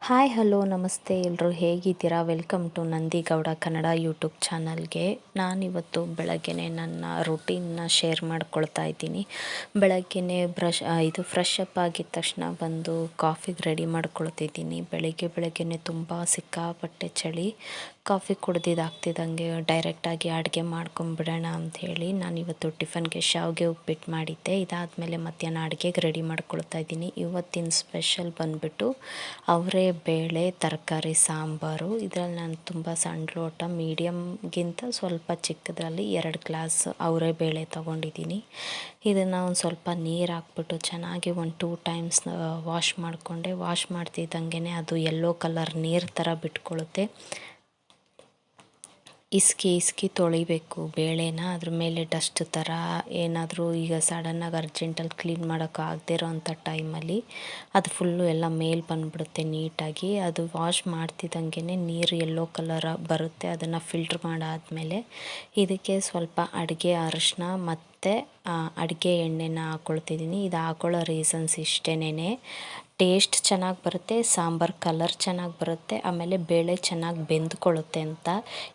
Hi hello ನಮಸ್ತೆ ಎಲ್ಲರೂ ಹೇಗಿದ್ದೀರಾ? ವೆಲ್ಕಮ್ ಟು ನಂದಿಗೌಡ ಕನ್ನಡ ಯೂಟ್ಯೂಬ್ ಚಾನಲ್ಗೆ. ನಾನಿವತ್ತು ಬೆಳಗ್ಗೆನೇ ನನ್ನ ರೂಟೀನ್ನ ಶೇರ್ ಮಾಡ್ಕೊಳ್ತಾ ಇದ್ದೀನಿ. ಬೆಳಗ್ಗೆನೇ ಫ್ರೆಶ್ ಅಪ್ ಆಗಿದ ತಕ್ಷಣ ಬಂದು ಕಾಫಿಗೆ ರೆಡಿ ಮಾಡ್ಕೊಳ್ತಿದ್ದೀನಿ. ಬೆಳಗ್ಗೆನೇ ತುಂಬ ಸಿಕ್ಕಾಪಟ್ಟೆ ಚಳಿ. ಕಾಫಿ ಕುಡ್ದಿದ್ದಾಗ್ತಿದ್ದಂಗೆ ಡೈರೆಕ್ಟಾಗಿ ಅಡುಗೆ ಮಾಡ್ಕೊಂಬಿಡೋಣ ಅಂಥೇಳಿ ನಾನಿವತ್ತು ಟಿಫನ್ಗೆ ಶಾವಿಗೆ ಉಪ್ಪಿಟ್ಟು ಮಾಡಿದ್ದೆ. ಇದಾದಮೇಲೆ ಮಧ್ಯಾಹ್ನ ಅಡುಗೆಗೆ ರೆಡಿ ಮಾಡ್ಕೊಳ್ತಾ ಇದ್ದೀನಿ. ಇವತ್ತಿನ ಸ್ಪೆಷಲ್ ಬಂದುಬಿಟ್ಟು ಅವರೇ ಬೇಳೆ ತರಕಾರಿ ಸಾಂಬಾರು. ಇದರಲ್ಲಿ ನಾನು ತುಂಬ ಸಣ್ಣ ಲೋಟ ಮೀಡಿಯಮ್ಗಿಂತ ಸ್ವಲ್ಪ ಚಿಕ್ಕದ್ರಲ್ಲಿ 2 ಗ್ಲಾಸ್ ಅವರೇ ಬೇಳೆ ತೊಗೊಂಡಿದ್ದೀನಿ. ಇದನ್ನು ಒಂದು ಸ್ವಲ್ಪ ನೀರು ಹಾಕ್ಬಿಟ್ಟು ಚೆನ್ನಾಗಿ ಒಂದು 2 ಟೈಮ್ಸ್ ವಾಶ್ ಮಾಡಿಕೊಂಡೆ. ವಾಶ್ ಮಾಡ್ತಿದ್ದಂಗೆ ಅದು ಯೆಲ್ಲೋ ಕಲರ್ ನೀರು ಥರ ಬಿಟ್ಕೊಳ್ಳುತ್ತೆ. ಇಸ್ಕಿ ತೊಳಿಬೇಕು ಬೇಳೆನ. ಅದ್ರ ಮೇಲೆ ಡಸ್ಟ್ ಥರ ಏನಾದರೂ ಈಗ ಸಡನ್ನಾಗಿ ಅರ್ಜೆಂಟಲ್ಲಿ ಕ್ಲೀನ್ ಮಾಡೋಕ್ಕಾಗದೇ ಇರೋವಂಥ ಟೈಮಲ್ಲಿ ಅದು ಫುಲ್ಲು ಎಲ್ಲ ಮೇಲೆ ಬಂದುಬಿಡುತ್ತೆ ನೀಟಾಗಿ. ಅದು ವಾಶ್ ಮಾಡ್ತಿದ್ದಂಗೆ ನೀರು ಯೆಲ್ಲೋ ಕಲರ್ ಬರುತ್ತೆ. ಅದನ್ನು ಫಿಲ್ಟ್ರ್ ಮಾಡಾದಮೇಲೆ ಇದಕ್ಕೆ ಸ್ವಲ್ಪ ಅಡುಗೆ ಅರಿಶಿನ ಮತ್ತು ಅಡುಗೆ ಎಣ್ಣೆನ ಹಾಕ್ಕೊಳ್ತಿದ್ದೀನಿ. ಇದು ಹಾಕ್ಕೊಳ್ಳೋ ರೀಸನ್ಸ್ ಇಷ್ಟೇನೆ. ಟೇಸ್ಟ್ ಚೆನ್ನಾಗಿ ಬರುತ್ತೆ, ಸಾಂಬಾರು ಕಲರ್ ಚೆನ್ನಾಗಿ ಬರುತ್ತೆ, ಆಮೇಲೆ ಬೇಳೆ ಚೆನ್ನಾಗಿ ಬೆಂದ್ಕೊಳ್ಳುತ್ತೆ ಅಂತ.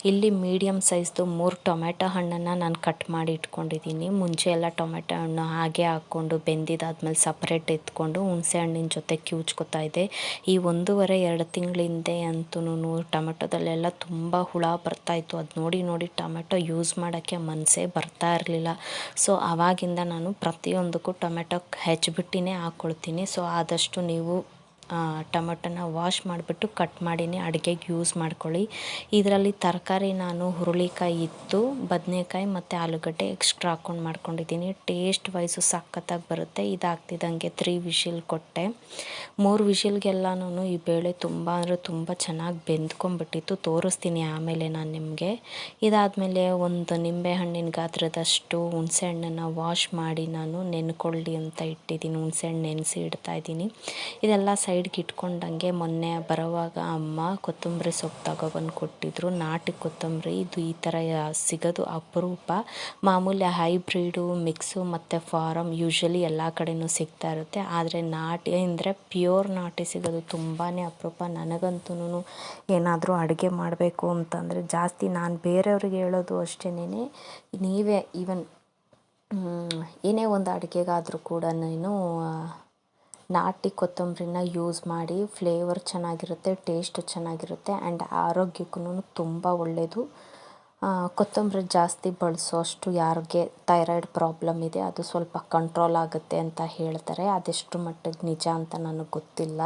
ಇಲ್ಲಿ ಮೀಡಿಯಮ್ ಸೈಜ್ದು 3 ಟೊಮೆಟೊ ಹಣ್ಣನ್ನು ನಾನು ಕಟ್ ಮಾಡಿ ಇಟ್ಕೊಂಡಿದ್ದೀನಿ. ಮುಂಚೆ ಎಲ್ಲ ಟೊಮೆಟೊ ಹಣ್ಣು ಹಾಗೆ ಹಾಕ್ಕೊಂಡು ಬೆಂದಿದ್ದಾದ್ಮೇಲೆ ಸಪ್ರೇಟ್ ಎತ್ಕೊಂಡು ಹುಣಸೆ ಹಣ್ಣಿನ ಜೊತೆ ಕಿವುಚ್ಕೊತಾ ಇದ್ದೆ. ಈ 1.5-2 ತಿಂಗಳಿಂದೆ ಅಂತೂ ಟೊಮೆಟೊದಲ್ಲೆಲ್ಲ ತುಂಬ ಹುಳ ಬರ್ತಾಯಿತ್ತು. ಅದು ನೋಡಿ ಟೊಮೆಟೊ ಯೂಸ್ ಮಾಡೋಕ್ಕೆ ಮನಸ್ಸೇ ಬರ್ತಾ ಇರಲಿಲ್ಲ. ಸೊ ಆವಾಗಿಂದ ನಾನು ಪ್ರತಿಯೊಂದಕ್ಕೂ ಟೊಮೆಟೊ ಹೆಚ್ಚಿಬಿಟ್ಟಿನೇ ಹಾಕ್ಕೊಳ್ತೀನಿ. ಸೊ ಆದಷ್ಟು ನೀವು ಟೊಮೆಟೊನ ವಾಶ್ ಮಾಡಿಬಿಟ್ಟು ಕಟ್ ಮಾಡಿನೇ ಅಡುಗೆಗೆ ಯೂಸ್ ಮಾಡ್ಕೊಳ್ಳಿ. ಇದರಲ್ಲಿ ತರಕಾರಿ ನಾನು ಹುರುಳಿಕಾಯಿ ಇತ್ತು, ಬದನೆಕಾಯಿ ಮತ್ತು ಆಲೂಗಡ್ಡೆ ಎಕ್ಸ್ಟ್ರಾ ಹಾಕ್ಕೊಂಡು ಮಾಡ್ಕೊಂಡಿದ್ದೀನಿ. ಟೇಸ್ಟ್ ವೈಸು ಸಖತ್ತಾಗಿ ಬರುತ್ತೆ. ಇದಾಗ್ತಿದ್ದಂಗೆ 3 ವಿಷಿಲ್ ಕೊಟ್ಟೆ. 3 ವಿಷಿಲ್ಗೆಲ್ಲನೂ ಈ ಬೇಳೆ ತುಂಬ ಅಂದರೆ ತುಂಬ ಚೆನ್ನಾಗಿ ಬೆಂದ್ಕೊಂಡ್ಬಿಟ್ಟಿತ್ತು. ತೋರಿಸ್ತೀನಿ ಆಮೇಲೆ ನಾನು ನಿಮಗೆ. ಇದಾದಮೇಲೆ ಒಂದು ನಿಂಬೆಹಣ್ಣಿನ ಗಾತ್ರದಷ್ಟು ಹುಣಸೆ ಹಣ್ಣನ್ನು ವಾಶ್ ಮಾಡಿ ನಾನು ನೆನ್ಕೊಳ್ಳಿ ಅಂತ ಇಟ್ಟಿದ್ದೀನಿ. ಹುಣಸೆ ಹಣ್ಣು ನೆನೆಸಿ ಇಡ್ತಾಯಿದ್ದೀನಿ. ಇದೆಲ್ಲ ಸೈಡ್ಗೆ ಇಟ್ಕೊಂಡಂಗೆ ಮೊನ್ನೆ ಬರೋವಾಗ ಅಮ್ಮ ಕೊತ್ತಂಬರಿ ಸೊಪ್ಪು ತಗೊಬಂದು ಕೊಟ್ಟಿದ್ರು. ನಾಟಿ ಕೊತ್ತಂಬರಿ ಇದು ಈ ಥರ ಸಿಗೋದು ಅಪರೂಪ. ಮಾಮೂಲಿ ಹೈಬ್ರಿಡು ಮಿಕ್ಸು ಮತ್ತು ಫಾರಮ್ ಯೂಶ್ವಲಿ ಎಲ್ಲ ಕಡೆಯೂ ಸಿಗ್ತಾ ಇರುತ್ತೆ. ಆದರೆ ನಾಟಿ ಅಂದರೆ ಪ್ಯೂರ್ ನಾಟಿ ಸಿಗೋದು ತುಂಬಾ ಅಪರೂಪ. ನನಗಂತೂ ಏನಾದರೂ ಅಡುಗೆ ಮಾಡಬೇಕು ಅಂತಂದರೆ ಜಾಸ್ತಿ ನಾನು ಬೇರೆಯವ್ರಿಗೆ ಹೇಳೋದು ಅಷ್ಟೇನೆ. ನೀವೇ ಈವನ್ ಏನೇ ಒಂದು ಅಡುಗೆಗಾದರೂ ಕೂಡ ನಾಟಿ ಕೊತ್ತಂಬರಿನ ಯೂಸ್ ಮಾಡಿ. ಫ್ಲೇವರ್ ಚೆನ್ನಾಗಿರುತ್ತೆ, ಟೇಸ್ಟ್ ಚೆನ್ನಾಗಿರುತ್ತೆ ಆ್ಯಂಡ್ ಆರೋಗ್ಯಕ್ಕೂ ತುಂಬ ಒಳ್ಳೆಯದು. ಕೊತ್ತಂಬರಿ ಜಾಸ್ತಿ ಬಳಸೋ ಅಷ್ಟು ಯಾರಿಗೆ ಥೈರಾಯ್ಡ್ ಪ್ರಾಬ್ಲಮ್ ಇದೆ ಅದು ಸ್ವಲ್ಪ ಕಂಟ್ರೋಲ್ ಆಗುತ್ತೆ ಅಂತ ಹೇಳ್ತಾರೆ. ಅದೆಷ್ಟು ಮಟ್ಟಿಗೆ ನಿಜ ಅಂತ ನನಗೆ ಗೊತ್ತಿಲ್ಲ.